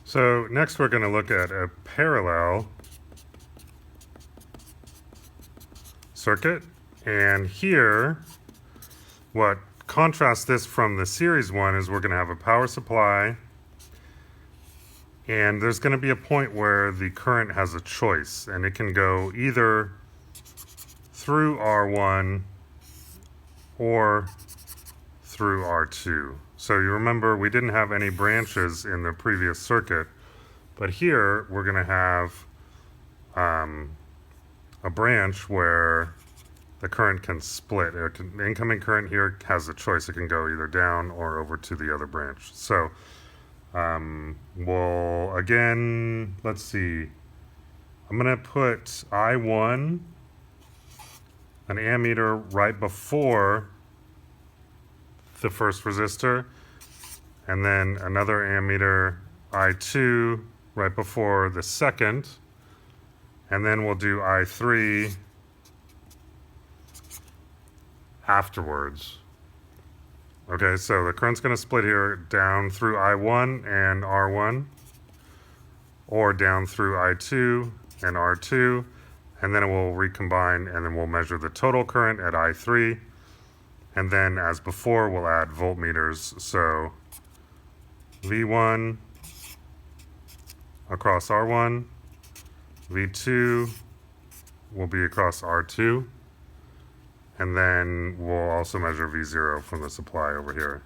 So next we're going to look at a parallel circuit. And here, what contrasts this from the series one is we're going to have a power supply, and there's going to be a point where the current has a choice, and it can go either through R1 or through R2. So you remember we didn't have any branches in the previous circuit, but here we're going to have a branch where the current can split. The incoming current here has a choice. It can go either down or over to the other branch. So we'll, again, let's see. I'm going to put I1, an ammeter, right before the first resistor, and then another ammeter, I2, right before the second, and then we'll do I3 afterwards. Okay, so the current's going to split here down through I1 and R1, or down through I2 and R2, and then it will recombine, and then we'll measure the total current at I3, and then as before we'll add voltmeters. So V1 across R1, V2 will be across R2, and then we'll also measure V0 from the supply over here.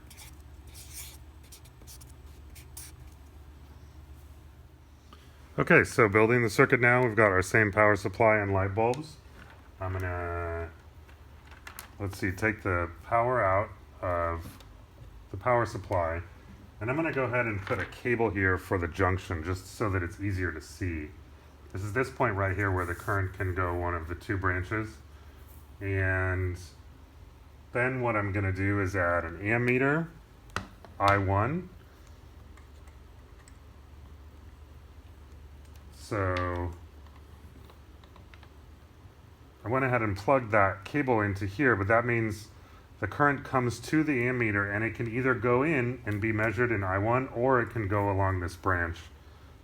Okay, so building the circuit now, we've got our same power supply and light bulbs. I'm gonna, let's see, take the power out of the power supply, and I'm gonna go ahead and put a cable here for the junction just so that it's easier to see. This is this point right here where the current can go one of the two branches. And then what I'm going to do is add an ammeter, I1. So I went ahead and plugged that cable into here, but that means the current comes to the ammeter, and it can either go in and be measured in I1, or it can go along this branch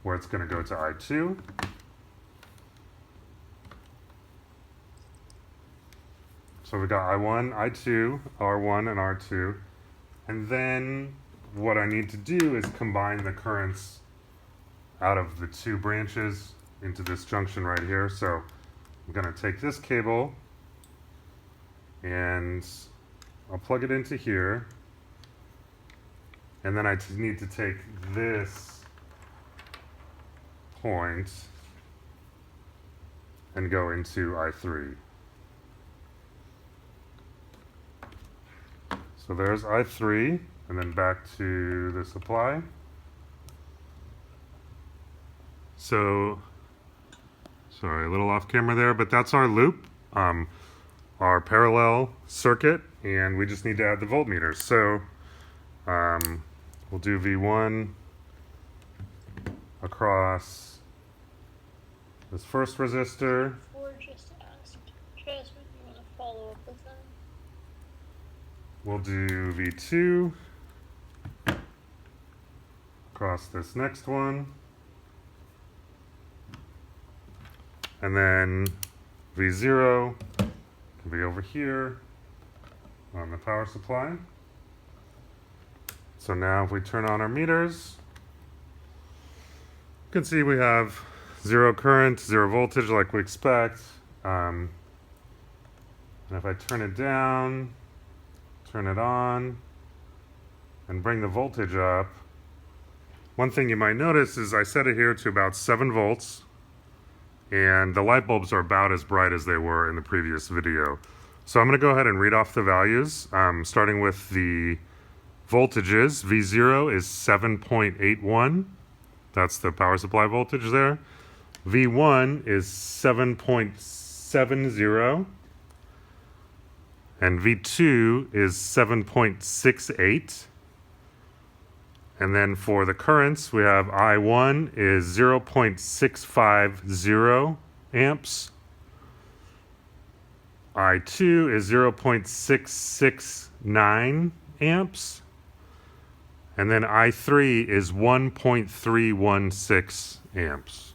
where it's going to go to I2. So we got I1, I2, R1, and R2. And then what I need to do is combine the currents out of the two branches into this junction right here. So I'm going to take this cable and I'll plug it into here. And then I need to take this point and go into I3. So there's I3, and then back to the supply. So, sorry, a little off camera there, but that's our loop, our parallel circuit, and we just need to add the voltmeters. So we'll do V1 across this first resistor. Before, just ask Jasmine, you want to follow up with them? We'll do V2 across this next one. And then V0 can be over here on the power supply. So now if we turn on our meters, you can see we have zero current, zero voltage like we expect. And if I turn it down, turn it on, and bring the voltage up, one thing you might notice is I set it here to about 7 volts, and the light bulbs are about as bright as they were in the previous video. So I'm going to go ahead and read off the values, starting with the voltages. V0 is 7.81. That's the power supply voltage there. V1 is 7.70. And V2 is 7.68. And then for the currents, we have I1 is 0.650 amps. I2 is 0.669 amps. And then I3 is 1.316 amps.